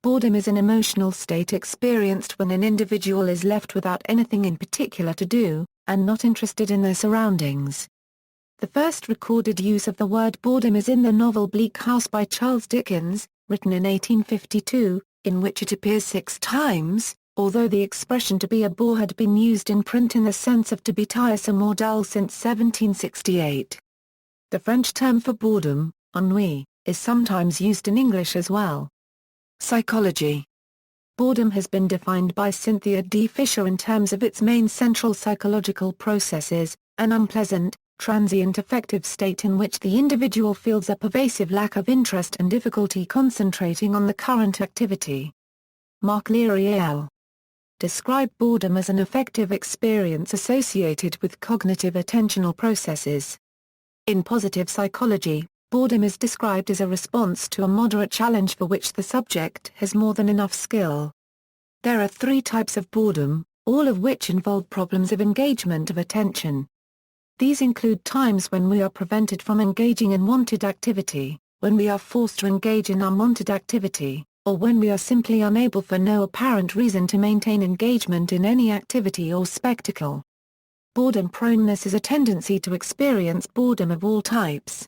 Boredom is an emotional state experienced when an individual is left without anything in particular to do, and not interested in their surroundings. The first recorded use of the word boredom is in the novel Bleak House by Charles Dickens, written in 1852, in which it appears 6 times, although the expression to be a bore had been used in print in the sense of to be tiresome or dull since 1768. The French term for boredom, ennui, is sometimes used in English as well. Psychology. Boredom has been defined by Cynthia D. Fisher in terms of its main central psychological processes, an unpleasant, transient affective state in which the individual feels a pervasive lack of interest and difficulty concentrating on the current activity. Mark Leary et.al. describe boredom as an affective experience associated with cognitive attentional processes. In positive psychology, boredom is described as a response to a moderate challenge for which the subject has more than enough skill. There are 3 types of boredom, all of which involve problems of engagement of attention. These include times when we are prevented from engaging in wanted activity, when we are forced to engage in unwanted activity, or when we are simply unable for no apparent reason to maintain engagement in any activity or spectacle. Boredom proneness is a tendency to experience boredom of all types.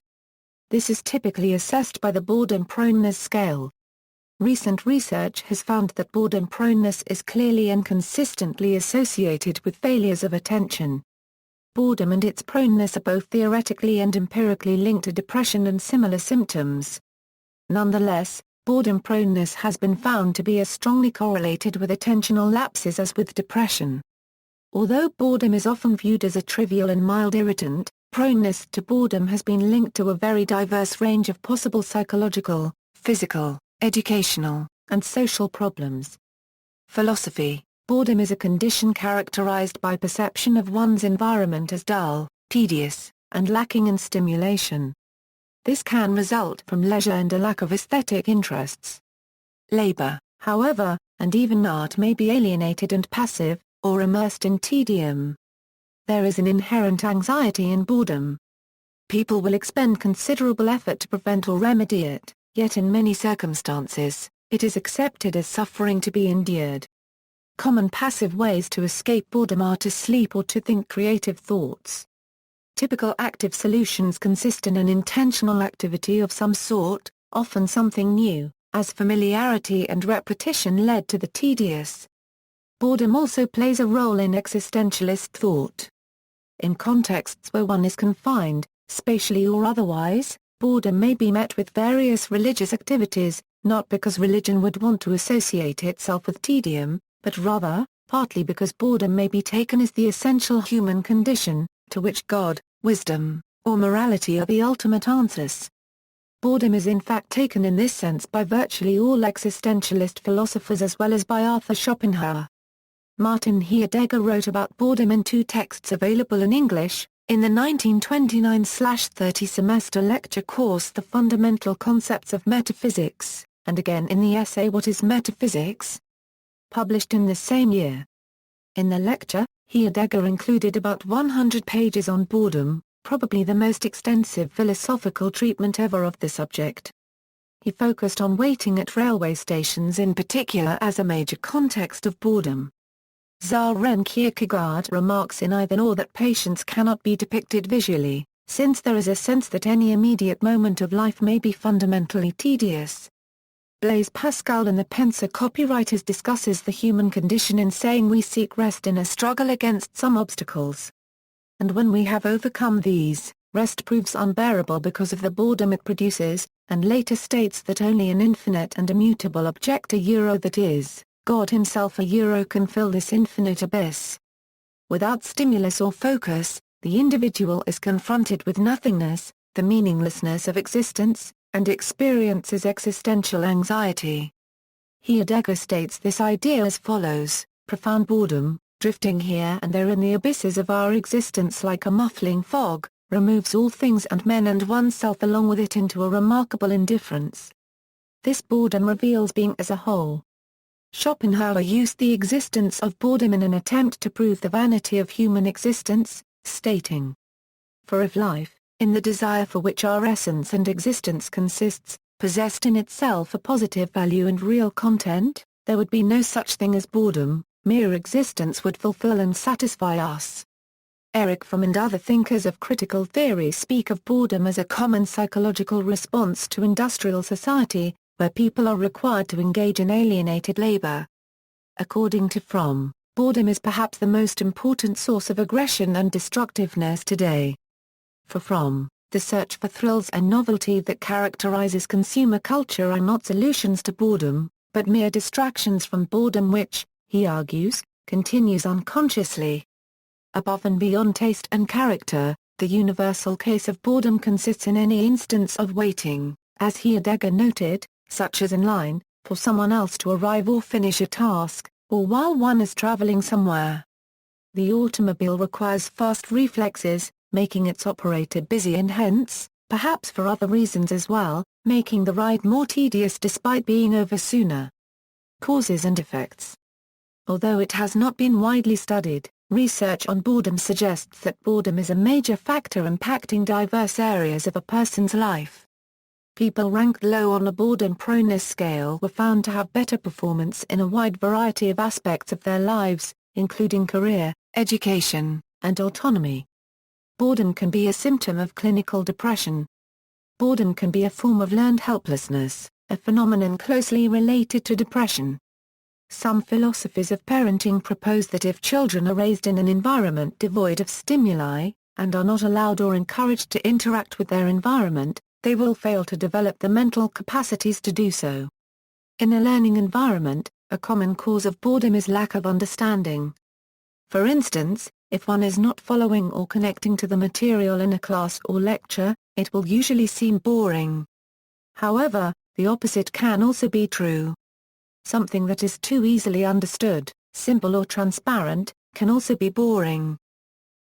This is typically assessed by the boredom proneness scale. Recent research has found that boredom proneness is clearly and consistently associated with failures of attention. Boredom and its proneness are both theoretically and empirically linked to depression and similar symptoms. Nonetheless, boredom proneness has been found to be as strongly correlated with attentional lapses as with depression. Although boredom is often viewed as a trivial and mild irritant, proneness to boredom has been linked to a very diverse range of possible psychological, physical, educational, and social problems. Philosophy. Boredom is a condition characterized by perception of one's environment as dull, tedious, and lacking in stimulation. This can result from leisure and a lack of aesthetic interests. Labor, however, and even art may be alienated and passive, or immersed in tedium. There is an inherent anxiety in boredom. People will expend considerable effort to prevent or remedy it, yet in many circumstances, it is accepted as suffering to be endured. Common passive ways to escape boredom are to sleep or to think creative thoughts. Typical active solutions consist in an intentional activity of some sort, often something new, as familiarity and repetition led to the tedious. Boredom also plays a role in existentialist thought. In contexts where one is confined, spatially or otherwise, boredom may be met with various religious activities, not because religion would want to associate itself with tedium, but rather, partly because boredom may be taken as the essential human condition, to which God, wisdom, or morality are the ultimate answers. Boredom is in fact taken in this sense by virtually all existentialist philosophers as well as by Arthur Schopenhauer. Martin Heidegger wrote about boredom in 2 texts available in English, in the 1929/30 semester lecture course The Fundamental Concepts of Metaphysics, and again in the essay What is Metaphysics? Published in the same year. In the lecture, Heidegger included about 100 pages on boredom, probably the most extensive philosophical treatment ever of the subject. He focused on waiting at railway stations in particular as a major context of boredom. Søren Kierkegaard remarks in Either or that patience cannot be depicted visually, since there is a sense that any immediate moment of life may be fundamentally tedious. Blaise Pascal in the Pensée copywriters discusses the human condition in saying we seek rest in a struggle against some obstacles. And when we have overcome these, rest proves unbearable because of the boredom it produces, and later states that only an infinite and immutable object that is, God himself can fill this infinite abyss. Without stimulus or focus, the individual is confronted with nothingness, the meaninglessness of existence, and experiences existential anxiety. Heidegger states this idea as follows: profound boredom, drifting here and there in the abysses of our existence like a muffling fog, removes all things and men and oneself along with it into a remarkable indifference. This boredom reveals being as a whole. Schopenhauer used the existence of boredom in an attempt to prove the vanity of human existence, stating, "For if life, in the desire for which our essence and existence consists, possessed in itself a positive value and real content, there would be no such thing as boredom, mere existence would fulfill and satisfy us. Erich Fromm and other thinkers of critical theory speak of boredom as a common psychological response to industrial society, where people are required to engage in alienated labor. According to Fromm, boredom is perhaps the most important source of aggression and destructiveness today. For Fromm, the search for thrills and novelty that characterizes consumer culture are not solutions to boredom, but mere distractions from boredom which, he argues, continues unconsciously. Above and beyond taste and character, the universal case of boredom consists in any instance of waiting, as Heidegger noted, such as in line, for someone else to arrive or finish a task, or while one is traveling somewhere. The automobile requires fast reflexes, making its operator busy and hence, perhaps for other reasons as well, making the ride more tedious despite being over sooner. Causes and effects. Although it has not been widely studied, research on boredom suggests that boredom is a major factor impacting diverse areas of a person's life. People ranked low on a boredom proneness scale were found to have better performance in a wide variety of aspects of their lives, including career, education, and autonomy. Boredom can be a symptom of clinical depression. Boredom can be a form of learned helplessness, a phenomenon closely related to depression. Some philosophies of parenting propose that if children are raised in an environment devoid of stimuli, and are not allowed or encouraged to interact with their environment, they will fail to develop the mental capacities to do so. In a learning environment, a common cause of boredom is lack of understanding. For instance, if one is not following or connecting to the material in a class or lecture, it will usually seem boring. However, the opposite can also be true. Something that is too easily understood, simple or transparent, can also be boring.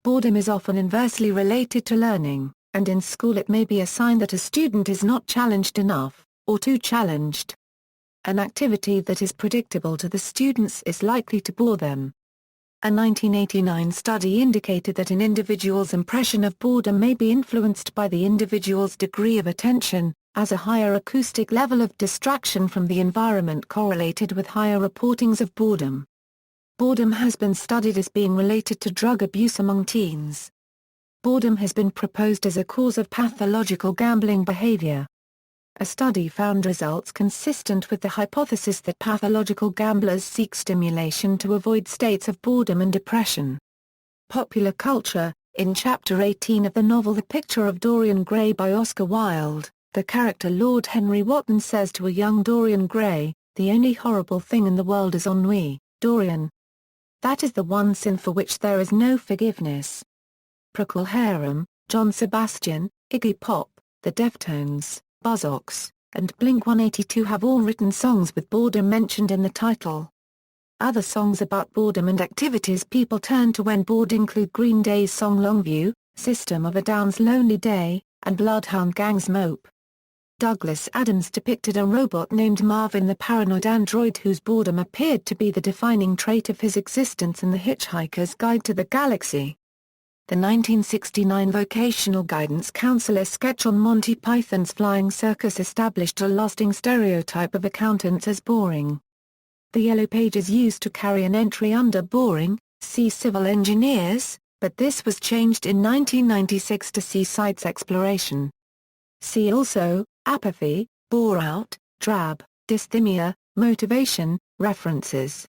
Boredom is often inversely related to learning, and in school it may be a sign that a student is not challenged enough, or too challenged. An activity that is predictable to the students is likely to bore them. A 1989 study indicated that an individual's impression of boredom may be influenced by the individual's degree of attention, as a higher acoustic level of distraction from the environment correlated with higher reportings of boredom. Boredom has been studied as being related to drug abuse among teens. Boredom has been proposed as a cause of pathological gambling behavior. A study found results consistent with the hypothesis that pathological gamblers seek stimulation to avoid states of boredom and depression. Popular culture. In Chapter 18 of the novel The Picture of Dorian Gray by Oscar Wilde, the character Lord Henry Wotton says to a young Dorian Gray, "The only horrible thing in the world is ennui, Dorian. That is the one sin for which there is no forgiveness." Procol Harum, John Sebastian, Iggy Pop, The Deftones, Buzzcocks, and Blink-182 have all written songs with boredom mentioned in the title. Other songs about boredom and activities people turn to when bored include Green Day's song Longview, System of a Down's Lonely Day, and Bloodhound Gang's Mope. Douglas Adams depicted a robot named Marvin the paranoid android whose boredom appeared to be the defining trait of his existence in The Hitchhiker's Guide to the Galaxy. The 1969 Vocational Guidance Counselor sketch on Monty Python's Flying Circus established a lasting stereotype of accountants as boring. The Yellow Page is used to carry an entry under boring, see civil engineers, but this was changed in 1996 to see sites exploration. See also, apathy, bore out, drab, dysthymia, motivation. References